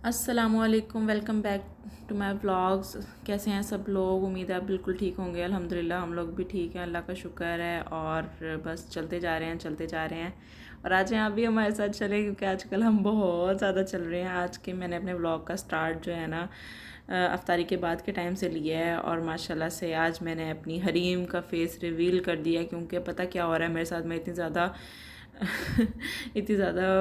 अस्सलामुअलैकुम, welcome back to my vlogs. कैसे हैं सब लोग? उम्मीद है आप बिल्कुल ठीक होंगे। अल्हम्दुलिल्लाह हम लोग भी ठीक हैं, अल्लाह का शुक्र है। और बस चलते जा रहे हैं। और आज यहाँ भी हमारे साथ चले, क्योंकि आजकल हम बहुत ज़्यादा चल रहे हैं। आज के मैंने अपने व्लॉग का स्टार्ट जो है ना अफ्तारी के बाद के टाइम से लिया है। और माशाल्लाह से आज मैंने अपनी हरीम का फेस रिवील कर दिया, क्योंकि पता क्या हो रहा है मेरे साथ, मैं इतनी ज़्यादा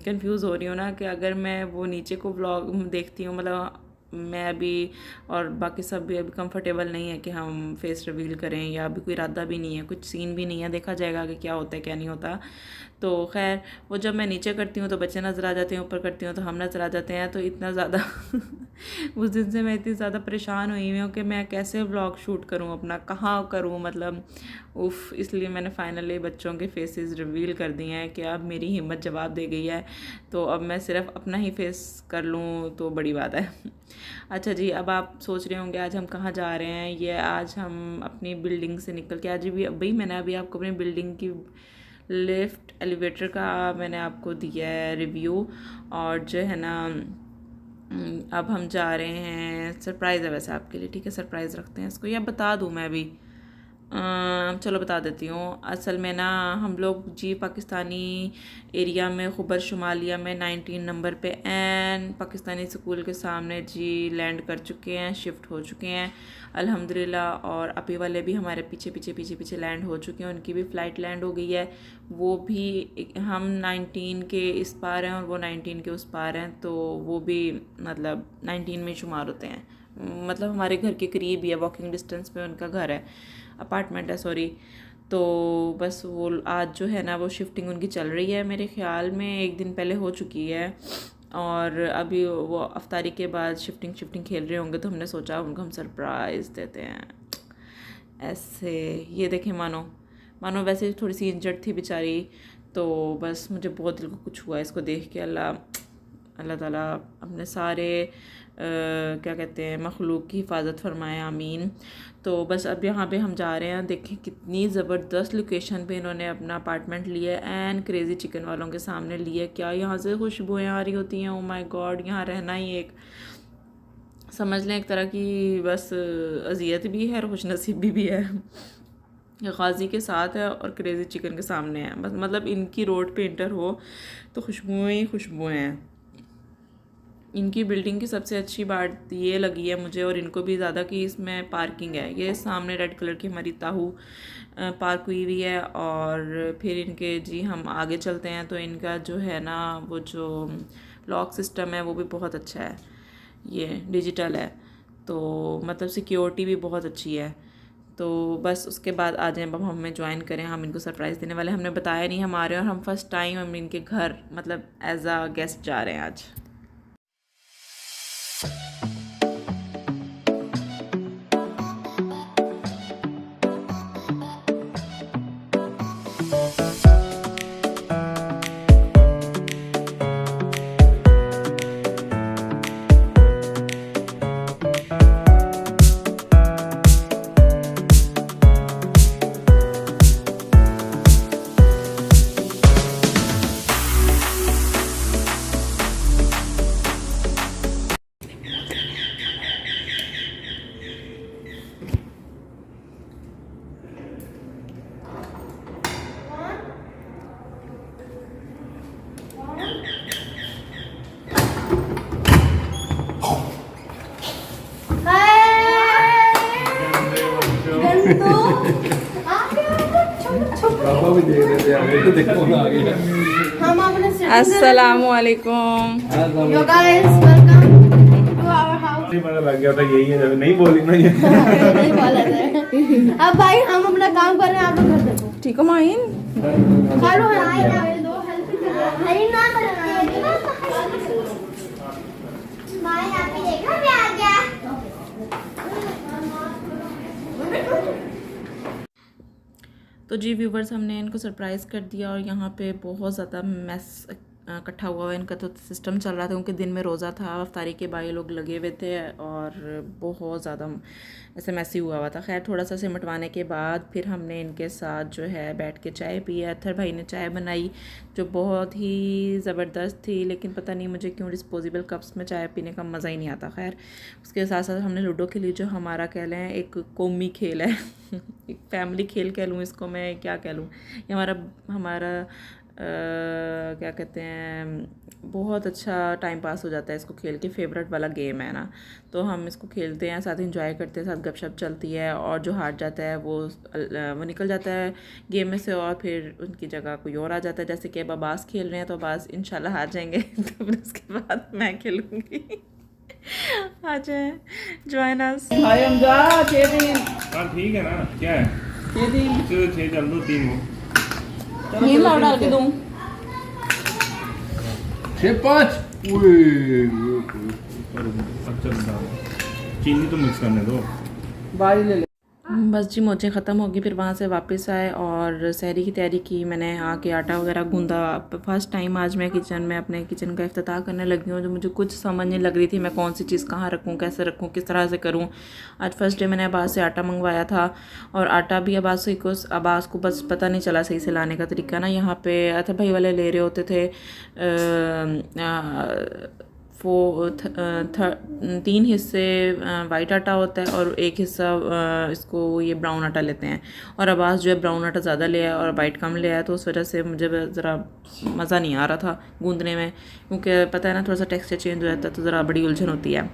कंफ्यूज हो रही हूँ ना कि अगर मैं वो नीचे को व्लॉग देखती हूँ, मतलब मैं अभी और बाकी सब भी अभी कंफर्टेबल नहीं है कि हम फेस रिवील करें, या अभी कोई इरादा भी नहीं है, कुछ सीन भी नहीं है, देखा जाएगा कि क्या होता है क्या नहीं होता। तो खैर वो जब मैं नीचे करती हूँ तो बच्चे नज़र आ जाते हैं, ऊपर करती हूँ तो हम नज़र आ जाते हैं। तो इतना ज़्यादा उस दिन से मैं इतनी ज़्यादा परेशान हुई हूँ कि मैं कैसे व्लॉग शूट करूँ अपना, कहाँ करूँ, मतलब उफ़। इसलिए मैंने फाइनली बच्चों के फेसेस रिवील कर दिए हैं कि अब मेरी हिम्मत जवाब दे गई है। तो अब मैं सिर्फ अपना ही फेस कर लूँ तो बड़ी बात है। अच्छा जी, अब आप सोच रहे होंगे आज हम कहाँ जा रहे हैं। ये आज हम अपनी बिल्डिंग से निकल के, आज भी अभी मैंने अभी आपको अपनी बिल्डिंग की लिफ्ट एलिवेटर का मैंने आपको दिया है रिव्यू। और जो है ना अब हम जा रहे हैं, सरप्राइज़ है वैसे आपके लिए, ठीक है सरप्राइज़ रखते हैं इसको, या बता दूँ मैं अभी? चलो बता देती हूँ। असल में ना हम लोग जी पाकिस्तानी एरिया में खुबर शुमालिया में 19 नंबर पे एन पाकिस्तानी स्कूल के सामने जी लैंड कर चुके हैं, शिफ्ट हो चुके हैं अल्हम्दुलिल्लाह। और अपी वाले भी हमारे पीछे लैंड हो चुके हैं, उनकी भी फ़्लाइट लैंड हो गई है। वो भी हम 19 के इस पार हैं और वो 19 के उस पार हैं, तो वो भी मतलब 19 में शुमार होते हैं, मतलब हमारे घर के करीब ही है, वॉकिंग डिस्टेंस पे उनका घर है, अपार्टमेंट है सॉरी। तो बस वो आज जो है ना वो शिफ्टिंग उनकी चल रही है, मेरे ख़्याल में एक दिन पहले हो चुकी है। और अभी वो अफ्तारी के बाद शिफ्टिंग खेल रहे होंगे, तो हमने सोचा उनको हम सरप्राइज़ देते हैं ऐसे। ये देखें, मानो वैसे थोड़ी सी इंजर्ड थी बेचारी, तो बस मुझे बहुत दिल को कुछ हुआ इसको देख के। अल्लाह ताला अपने सारे क्या कहते हैं मखलूक की हिफाजत फरमाए, आमीन। तो बस अब यहाँ पे हम जा रहे हैं। देखें कितनी ज़बरदस्त लोकेशन पे इन्होंने अपना अपार्टमेंट लिया है, एंड क्रेज़ी चिकन वालों के सामने लिया। क्या यहाँ से खुशबुएँ आ रही होती हैं, ओ माय गॉड। यहाँ रहना ही एक समझ लें एक तरह की बस अजियत भी है और खुशनसीबी भी है। गाजी के साथ है और क्रेज़ी चिकन के सामने है, बस मतलब इनकी रोड पे इंटर हो तो खुशबुएँ ही खुशबुएँ हैं। इनकी बिल्डिंग की सबसे अच्छी बात ये लगी है मुझे, और इनको भी ज़्यादा, कि इसमें पार्किंग है। ये सामने रेड कलर की हमारी ताहू पार्क हुई हुई है। और फिर इनके जी हम आगे चलते हैं तो इनका जो है ना वो जो लॉक सिस्टम है वो भी बहुत अच्छा है, ये डिजिटल है, तो मतलब सिक्योरिटी भी बहुत अच्छी है। तो बस उसके बाद आ जाएं, अब हमें ज्वाइन करें, हम इनको सरप्राइज़ देने वाले। हमने बताया नहीं हम आ रहे हैं, और हम फर्स्ट टाइम हम इनके घर मतलब एज आ गेस्ट जा रहे हैं आज। अस्सलामुअलैकुम। लग गया था यही है, नहीं बोली ना ये। नहीं बोला था। अब भाई हम अपना काम कर रहे हैं, आप लोग घर देखो। ठीक हो माइन? हेलो दो हेल्प नहीं ना भाई आप ही देखो मैं आ गया। तो जी व्यूवर्स, हमने इनको सरप्राइज़ कर दिया, और यहाँ पे बहुत ज़्यादा मैस इकट्ठा हुआ हुआ इनका तो सिस्टम चल रहा था, क्योंकि दिन में रोज़ा था, अफ्तारी के भाई लोग लगे हुए थे और बहुत ज़्यादा ऐसे मैसी हुआ था। खैर थोड़ा सा सिमटवाने के बाद फिर हमने इनके साथ जो है बैठ के चाय पी। अत्थर भाई ने चाय बनाई जो बहुत ही ज़बरदस्त थी, लेकिन पता नहीं मुझे क्यों डिस्पोजेबल कप्स में चाय पीने का मज़ा ही नहीं आता। खैर उसके साथ साथ हमने लूडो खेली, जो हमारा कह लें एक कौमी खेल है एक फैमिली खेल कह लूँ इसको, मैं क्या कह लूँ, ये हमारा क्या कहते हैं, बहुत अच्छा टाइम पास हो जाता है इसको खेल के। फेवरेट वाला गेम है ना, तो हम इसको खेलते हैं, साथ इंजॉय करते हैं, साथ गपशप चलती है, और जो हार जाता है वो निकल जाता है गेम में से और फिर उनकी जगह कोई और आ जाता है। जैसे कि अब अब्बास खेल रहे हैं तो अब्बास इंशाल्लाह हार जाएंगे तो फिर उसके बाद मैं खेलूँगी। आ जाए ज्वाइन अस। हाँ ठीक है ना, क्या है 6 चल दो 3 हो ये लाओ डाल के दूँ 6-5। अच्छा चीनी तो मिक्स करने दो। बस जी मोचे ख़त्म हो गई, फिर वहाँ से वापस आए और सहरी की तैयारी की। मैंने आके आटा वगैरह गूंदा। फर्स्ट टाइम आज मैं किचन में अपने किचन का इफ्तिताह करने लगी हूँ, जो मुझे कुछ समझ नहीं लग रही थी मैं कौन सी चीज़ कहाँ रखूँ, कैसे रखूँ, किस तरह से करूँ। आज फर्स्ट डे मैंने अब्बास से आटा मंगवाया था, और आटा भी अब्बास को बस पता नहीं चला सही से लाने का तरीका ना। यहाँ पे अत्थर भाई वाले ले रहे होते थे 3 हिस्से वाइट आटा होता है और 1 हिस्सा इसको ये ब्राउन आटा लेते हैं, और अब्बास जो है ब्राउन आटा ज़्यादा ले आया और वाइट कम ले आया, तो उस वजह से मुझे ज़रा मज़ा नहीं आ रहा था गूंदने में, क्योंकि पता है ना थोड़ा सा टेक्सचर चेंज हो जाता है तो ज़रा बड़ी उलझन होती है।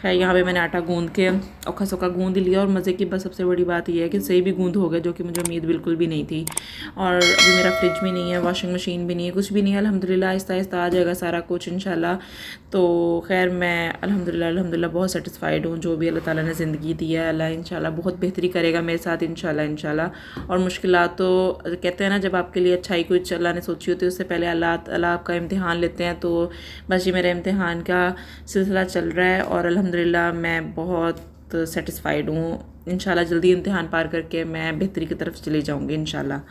खैर यहाँ पे मैंने आटा गूंद के औखा सौखा गूंद लिया, और मज़े की बस सबसे बड़ी बात यह है कि सही भी गूंद हो गया, जो कि मुझे उम्मीद बिल्कुल भी नहीं थी। और अभी मेरा फ्रिज भी नहीं है, वॉशिंग मशीन भी नहीं है, कुछ भी नहीं है। अल्हम्दुलिल्लाह आहिस्ता आहिस्ता आ जाएगा सारा कुछ इंशाल्लाह। तो खैर मैं अल्हम्दुलिल्लाह बहुत सेटिस्फाइड हूँ, जो भी अल्लाह ताला ने ज़िंदगी दी है, अल्लाह इंशाल्लाह बहुत बेहतरी करेगा मेरे साथ इंशाल्लाह। और मुश्किलात तो कहते हैं ना, जब आपके लिए अच्छाई कुछ अल्लाह ने सोची होती है उससे पहले अल्लाह आपका इम्तिहान लेते हैं। तो बस ये मेरे इम्तिहान का सिलसिला चल रहा है, और अल्हम्दुलिल्लाह मैं बहुत सेटिस्फाइड हूँ। इंशाल्लाह जल्दी इम्तिहान पार करके मैं बेहतरी की तरफ चली जाऊँगी इंशाल्लाह।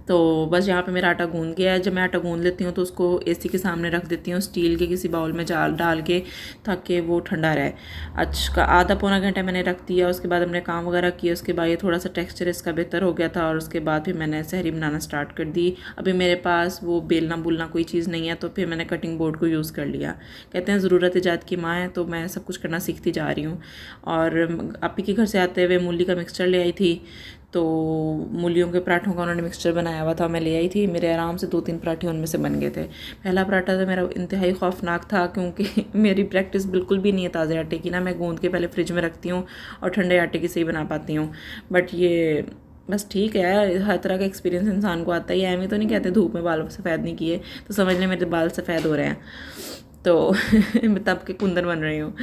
तो बस यहाँ पे मेरा आटा गूंद गया है। जब मैं आटा गूंद लेती हूँ तो उसको एसी के सामने रख देती हूँ, स्टील के किसी बाउल में डाल के, ताकि वो ठंडा रहे। अच्छा आधा पौना घंटा मैंने रख दिया, उसके बाद हमने काम वगैरह किया, उसके बाद ये थोड़ा सा टेक्सचर इसका बेहतर हो गया था, और उसके बाद फिर मैंने सहरी बनाना स्टार्ट कर दी। अभी मेरे पास वो बेलना बुलना कोई चीज़ नहीं है, तो फिर मैंने कटिंग बोर्ड को यूज़ कर लिया। कहते हैं ज़रूरत ईजाद की माँ है, तो मैं सब कुछ करना सीखती जा रही हूँ। और आपी के घर से आते हुए मूली का मिक्सचर ले आई थी, तो मूलियों के पराठों का उन्होंने मिक्सचर बनाया हुआ था, मैं ले आई थी। मेरे आराम से 2-3 पराठे उनमें से बन गए थे। पहला पराठा तो मेरा इंतहाई खौफनाक था, क्योंकि मेरी प्रैक्टिस बिल्कुल भी नहीं है ताज़े आटे की ना, मैं गूंद के पहले फ्रिज में रखती हूँ और ठंडे आटे की सही बना पाती हूँ। बट ये बस ठीक है, हर तरह का एक्सपीरियंस इंसान को आता ही है। एम तो नहीं कहते धूप में बाल सफ़ेद नहीं किए तो समझ लें मेरे बाल सफ़ेद हो रहे हैं, तो मैं तब के कुंदन बन रही हूँ।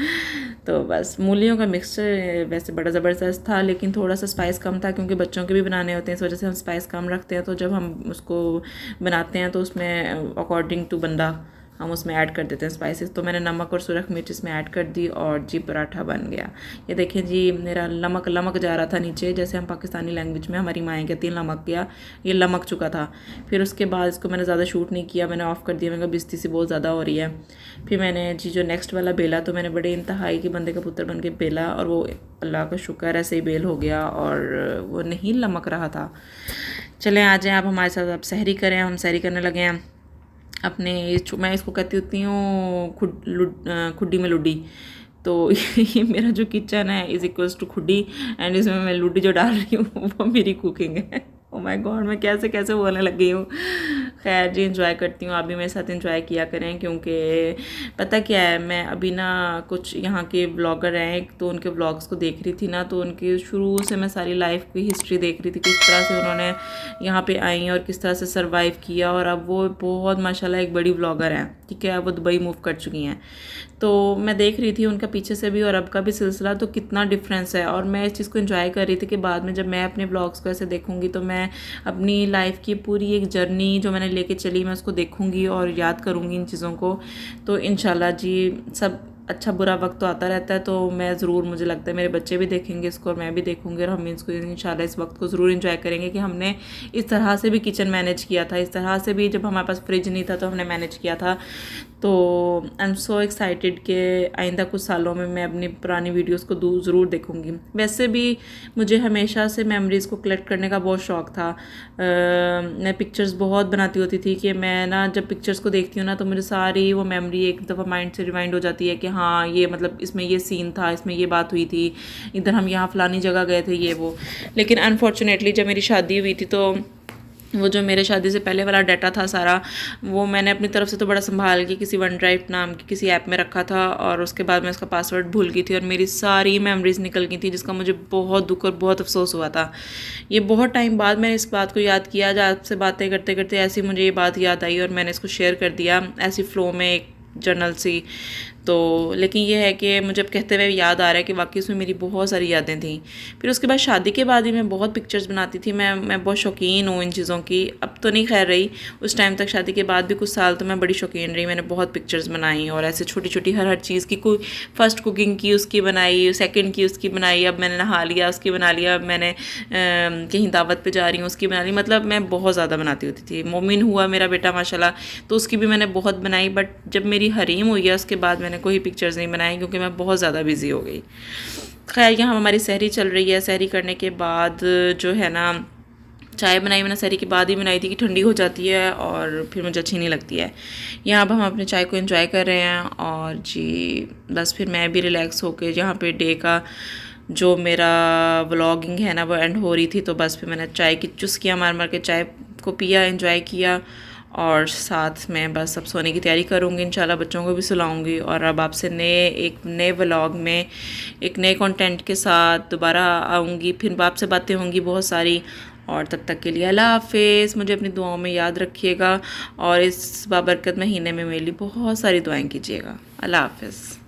तो बस मूलियों का मिक्सचर वैसे बड़ा ज़बरदस्त था, लेकिन थोड़ा सा स्पाइस कम था, क्योंकि बच्चों के भी बनाने होते हैं, इस वजह से हम स्पाइस कम रखते हैं। तो जब हम उसको बनाते हैं तो उसमें अकॉर्डिंग टू बंदा हम उसमें ऐड कर देते हैं स्पाइसेस। तो मैंने नमक और सुरख मिर्च इसमें ऐड कर दी, और जी पराठा बन गया। ये देखें जी, मेरा लमक जा रहा था नीचे, जैसे हम पाकिस्तानी लैंग्वेज में हमारी माएँ कहती हैं लमक गया, ये लमक चुका था। फिर उसके बाद इसको मैंने ज़्यादा शूट नहीं किया, मैंने ऑफ़ कर दिया, मैंने कहा बिस्ती सी बहुत ज़्यादा हो रही है। फिर मैंने जी जो नेक्स्ट वाला बेला, तो मैंने बड़े इंतहाई के बंदे का पुत्र बन के बेला, और वो अल्लाह का शुक्र ऐसे ही बेल हो गया, और वो नहीं लमक रहा था। चलें आ जाएँ आप हमारे साथ, अब सहरी करें। हम सहरी करने लगे हैं अपने, मैं इसको कहती होती हूँ खुड्डी में लुड्डी। तो ये मेरा जो किचन है इज़ इक्वल्स टू खुड्डी, एंड इसमें मैं लुड्डी जो डाल रही हूँ वो मेरी कुकिंग है। ओ माय गॉड, मैं कैसे कैसे बोलने लग गई हूँ। खैर जी, इंजॉय करती हूँ, आप भी मेरे साथ इंजॉय किया करें, क्योंकि पता क्या है, मैं अभी ना कुछ यहाँ के ब्लॉगर हैं, तो उनके ब्लॉग्स को देख रही थी ना, तो उनकी शुरू से मैं सारी लाइफ की हिस्ट्री देख रही थी, किस तरह से उन्होंने यहाँ पे आई और किस तरह से सर्वाइव किया। और अब वो बहुत माशाल्लाह एक बड़ी ब्लॉगर हैं, ठीक है, अब वो दुबई मूव कर चुकी हैं। तो मैं देख रही थी उनका पीछे से भी और अब का भी सिलसिला, तो कितना डिफरेंस है। और मैं इस चीज़ को एंजॉय कर रही थी कि बाद में जब मैं अपने ब्लॉग्स को ऐसे देखूंगी, तो मैं अपनी लाइफ की पूरी एक जर्नी जो मैंने लेके चली, मैं उसको देखूंगी और याद करूंगी इन चीज़ों को। तो इंशाल्लाह जी सब अच्छा बुरा वक्त तो आता रहता है, तो मैं ज़रूर, मुझे लगता है मेरे बच्चे भी देखेंगे इसको और मैं भी देखूँगी और हम इसको इंशाल्लाह इस वक्त को ज़रूर एंजॉय करेंगे कि हमने इस तरह से भी किचन मैनेज किया था, इस तरह से भी जब हमारे पास फ्रिज नहीं था तो हमने मैनेज किया था। तो आई एम सो एक्साइटेड कि आइंदा कुछ सालों में मैं अपनी पुरानी वीडियोस को ज़रूर देखूंगी। वैसे भी मुझे हमेशा से मेमोरीज़ को कलेक्ट करने का बहुत शौक़ था। मैं पिक्चर्स बहुत बनाती होती थी कि मैं ना जब पिक्चर्स को देखती हूँ ना तो मुझे सारी वो मेमोरी एक दफ़ा माइंड से रिवाइंड हो जाती है कि हाँ ये मतलब इसमें ये सीन था, इसमें ये बात हुई थी, इधर हम यहाँ फ़लानी जगह गए थे, ये वो। लेकिन अनफॉर्चुनेटली जब मेरी शादी हुई थी तो वो जो मेरे शादी से पहले वाला डाटा था सारा, वो मैंने अपनी तरफ से तो बड़ा संभाल के किसी वन ड्राइव नाम की किसी ऐप में रखा था और उसके बाद मैं उसका पासवर्ड भूल गई थी और मेरी सारी मेमोरीज़ निकल गई थी, जिसका मुझे बहुत दुख और बहुत अफसोस हुआ था। ये बहुत टाइम बाद मैंने इस बात को याद किया, आज आपसे बातें करते करते ऐसी मुझे ये बात याद आई और मैंने इसको शेयर कर दिया ऐसी फ़्लो में एक जर्नल सी। तो लेकिन ये है कि मुझे अब कहते हुए याद आ रहा है कि वाकई उसमें मेरी बहुत सारी यादें थी। फिर उसके बाद शादी के बाद ही मैं बहुत पिक्चर्स बनाती थी, मैं बहुत शौकीन हूँ इन चीज़ों की। अब तो नहीं खैर रही, उस टाइम तक शादी के बाद भी कुछ साल तो मैं बड़ी शौकीन रही। मैंने बहुत पिक्चर्स बनाई और ऐसे छोटी छोटी हर चीज़ की, कोई फर्स्ट कुकिंग की उसकी बनाई, सेकंड की उसकी बनाई, अब मैंने नहा लिया उसकी बना लिया, अब मैंने कहीं दावत पे जा रही हूँ उसकी बना ली। मतलब मैं बहुत ज़्यादा बनाती होती थी। मोमिन हुआ मेरा बेटा माशाल्लाह, तो उसकी भी मैंने बहुत बनाई। बट जब मेरी हरीम हुई है उसके बाद मैंने कोई पिक्चर्स नहीं बनाई क्योंकि मैं बहुत ज़्यादा बिजी हो गई। खैर यहाँ हमारी सहरी चल रही है। सहरी करने के बाद जो है ना चाय बनाई मैंने सहरी के बाद ही बनाई थी कि ठंडी हो जाती है और फिर मुझे अच्छी नहीं लगती है। यहाँ अब हम अपने चाय को एंजॉय कर रहे हैं और जी बस फिर मैं भी रिलैक्स होकर यहाँ पे डे का जो मेरा व्लॉगिंग है ना वो एंड हो रही थी, तो बस फिर मैंने चाय की चुस्कियाँ मार मार के चाय को पिया, एंजॉय किया और साथ में बस अब सोने की तैयारी करूँगी। इंशाल्लाह बच्चों को भी सुलाऊँगी और अब आपसे एक नए व्लॉग में एक नए कंटेंट के साथ दोबारा आऊँगी। फिर आपसे बातें होंगी बहुत सारी और तब तक के लिए अल्लाह हाफ़िज़। मुझे अपनी दुआओं में याद रखिएगा और इस बाबरकत महीने में मेरे लिए बहुत सारी दुआएं कीजिएगा। अल्लाह हाफ़िज़।